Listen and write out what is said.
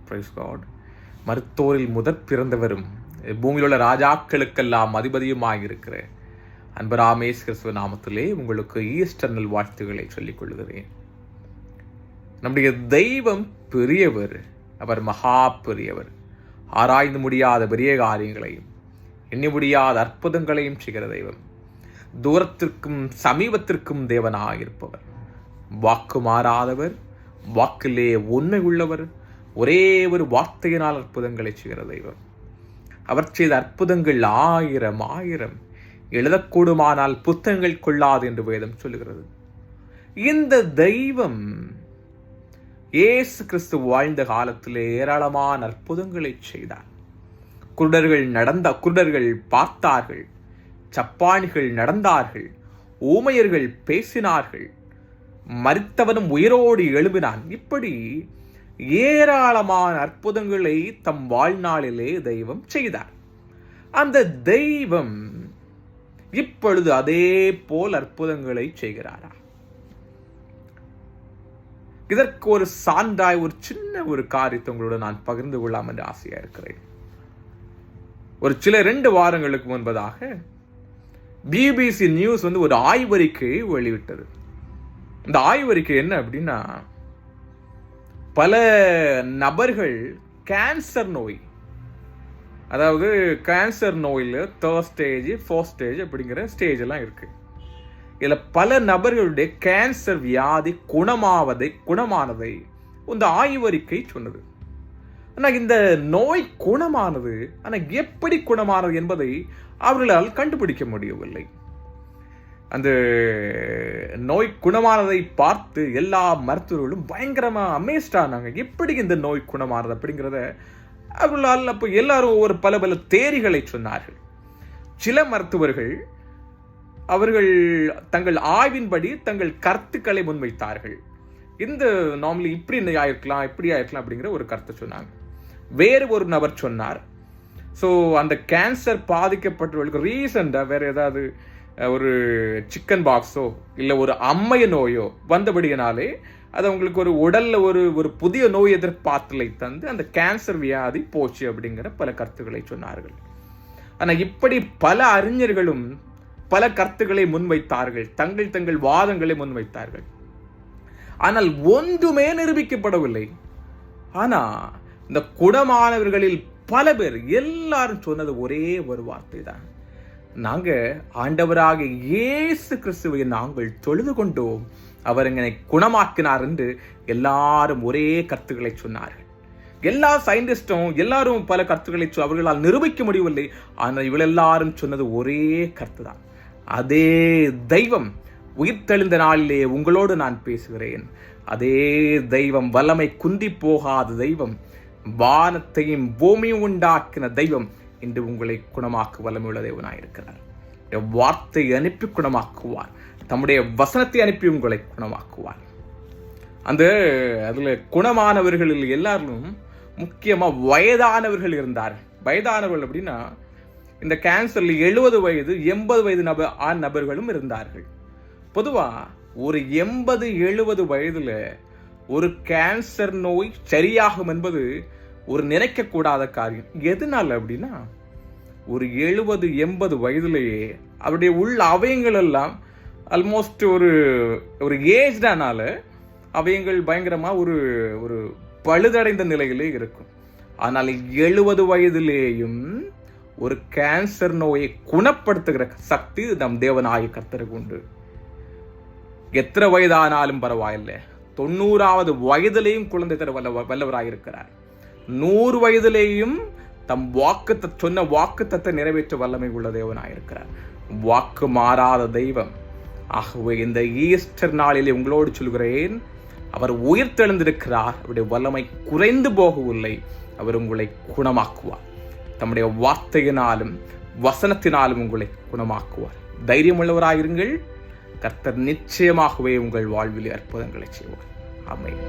Price God. மருத்தோரில் முதற் பிறந்தவரும் பூமியில் உள்ள ராஜாக்களுக்கெல்லாம் அதிபதியுமாக இருக்கிற அன்பராம் இயேசு கிறிஸ்துவ நாமத்திலே உங்களுக்கு ஈஸ்டர் நல் வாழ்த்துக்களை சொல்லிக் கொள்கிறேன். நம்முடைய தெய்வம் பெரியவர், அவர் மகா பெரியவர். ஆராய்ந்து முடியாத பெரிய காரியங்களையும் எண்ணி முடியாத அற்புதங்களையும் செய்கிற தெய்வம். தூரத்திற்கும் சமீபத்திற்கும் தேவனாக இருப்பவர். வாக்கு மாறாதவர், வாக்கிலே உண்மை உள்ளவர், ஒரே ஒரு வார்த்தையினால் அற்புதங்களை செய்கிற தெய்வம். அவர் செய்த அற்புதங்கள் ஆயிரம் ஆயிரம், எழுதக்கூடுமானால் புத்தகங்கள் கொள்ளாது என்று வேதம் சொல்லுகிறது. இந்த தெய்வம் இயேசு கிறிஸ்து வாழ்ந்த காலத்திலே ஏராளமான அற்புதங்களை செய்தார். குருடர்கள் பார்த்தார்கள், சப்பானிகள் நடந்தார்கள், ஊமையர்கள் பேசினார்கள், மரித்தவனும் உயிரோடு எழும்பினான். இப்படி ஏராளமான அற்புதங்களை தம் வாழ்நாளிலே தெய்வம் செய்தார். அந்த தெய்வம் இப்பொழுது அதே போல் அற்புதங்களை செய்கிறாரா? இதற்கு ஒரு சான்றாய் ஒரு சின்ன ஒரு காரியத்தை உங்களோட நான் பகிர்ந்து கொள்ளலாம் என்று ஆசையா இருக்கிறேன். ஒரு சில 2 வாரங்களுக்கு முன்பதாக பிபிசி நியூஸ் ஒரு ஆய்வறிக்கையை வெளியிட்டது. இந்த ஆய்வறிக்கை என்ன அப்படின்னா, பல நபர்கள் கேன்சர் நோய், அதாவது கேன்சர் நோயில் 3rd ஸ்டேஜ் 4th ஸ்டேஜ் அப்படிங்கிற ஸ்டேஜ் எல்லாம் இருக்கு. இதில் பல நபர்களுடைய கேன்சர் வியாதி குணமானதை இந்த ஆய்வறிக்கை சொன்னது. ஆனால் இந்த நோய் குணமானது, ஆனால் எப்படி குணமானது என்பதை அவர்களால் கண்டுபிடிக்க முடியவில்லை. அந்த நோய் குணமானதை பார்த்து எல்லா மருத்துவர்களும் பயங்கரமா அமேஸ்ட் ஆனாங்க. எப்படி இந்த நோய் குணமானது அப்படிங்கிறத அவர்களால் அப்போ எல்லாரும் ஒரு பல தேரிகளை சொன்னார்கள். சில மருத்துவர்கள் அவர்கள் தங்கள் ஆய்வின்படி தங்கள் கருத்துக்களை முன்வைத்தார்கள். இந்த நார்மலி இப்படி ஆயிருக்கலாம், இப்படி ஆயிருக்கலாம் அப்படிங்கிற ஒரு கருத்தை சொன்னாங்க. வேறு ஒரு நபர் சொன்னார், ஸோ அந்த கேன்சர் பாதிக்கப்பட்டவர்களுக்கு ரீசெண்டாக வேற ஏதாவது ஒரு சிக்கன் பாக்ஸோ இல்லை ஒரு அம்மைய நோயோ வந்தபடியினாலே அது அவங்களுக்கு ஒரு உடல்ல ஒரு புதிய நோய் எதிர்ப்பாற்றலை தந்து அந்த கேன்சர் வியாதி போச்சு அப்படிங்கிற பல கருத்துக்களை சொன்னார்கள். ஆனால் இப்படி பல அறிஞர்களும் பல கருத்துக்களை முன்வைத்தார்கள், தங்கள் வாதங்களை முன்வைத்தார்கள். ஆனால் ஒன்றுமே நிரூபிக்கப்படவில்லை. ஆனா இந்த குணமானவர்களில் பல பேர் எல்லாரும் சொன்னது ஒரே ஒரு வார்த்தை தான், நாங்க ஆண்டவராக இயேசு கிறிஸ்துவை நாங்கள் தொழுது கொண்டோம், அவர் எங்களை குணமாக்கினார் என்று எல்லாரும் ஒரே கருத்துக்களை சொன்னார்கள். எல்லா சயின்டிஸ்டும் எல்லாரும் பல கருத்துக்களை அவர்களால் நிரூபிக்க முடியவில்லை. ஆனால் இவள் எல்லாரும் சொன்னது ஒரே கருத்து தான். அதே தெய்வம் உயிர்த்தெழுந்த நாளிலே உங்களோடு நான் பேசுகிறேன். அதே தெய்வம், வல்லமை குந்தி போகாத தெய்வம், வானத்தையும் பூமியும் உண்டாக்கின தெய்வம் இன்று உங்களை குணமாக்க வல்லமையுள்ள தேவனாயிருக்கிறார். வார்த்தை அனுப்பி குணமாக்குவார், தம்முடைய வசனத்தை அனுப்பி உங்களை குணமாக்குவார். அதுல குணமானவர்களில் எல்லாரும் முக்கியமா வயதானவர்கள் இருந்தார்கள். வயதானவர்கள் அப்படின்னா இந்த கேன்சர்ல 70 வயது 80 வயது ஆண் நபர்களும் இருந்தார்கள். பொதுவா ஒரு 80-70 வயதுல ஒரு கேன்சர் நோய் சரியாகும் என்பது ஒரு நினைக்கக்கூடாத காரியம். எதனால அப்படின்னா, ஒரு 70-80 வயதுலேயே அவருடைய உள்ள அவயங்கள் எல்லாம் ஆல்மோஸ்ட் ஒரு ஏஜ்டானால அவயங்கள் பயங்கரமா ஒரு பழுதடைந்த நிலையிலே இருக்கும். ஆனால் 70 வயதிலேயும் ஒரு கேன்சர் நோயை குணப்படுத்துகிற சக்தி நம் தேவனாகிய கர்த்தருக்கு உண்டு. எத்தனை வயதானாலும் பரவாயில்லை, 90வது வயதிலேயும் குழந்தை தர வல்லவராயிருக்கிறார். 100 வயதிலேயும் தம் சொன்ன வாக்குத்தத்தை நிறைவேற்ற வல்லமை உள்ள தேவனாயிருக்கிறார். வாக்கு மாறாத தெய்வம். ஆகவே இந்த ஈஸ்டர் நாளிலே உங்களோடு சொல்கிறேன், அவர் உயிர்த்தெழுந்திருக்கிறார். அவருடைய வல்லமை குறைந்து போகவில்லை. அவர் உங்களை குணமாக்குவார். தம்முடைய வார்த்தையினாலும் வசனத்தினாலும் உங்களை குணமாக்குவார். தைரியம் உள்ளவராயிருங்கள். கர்த்தர் நிச்சயமாகவே உங்கள் வாழ்வில் அற்புதங்களை செய்வார். ஆமென்.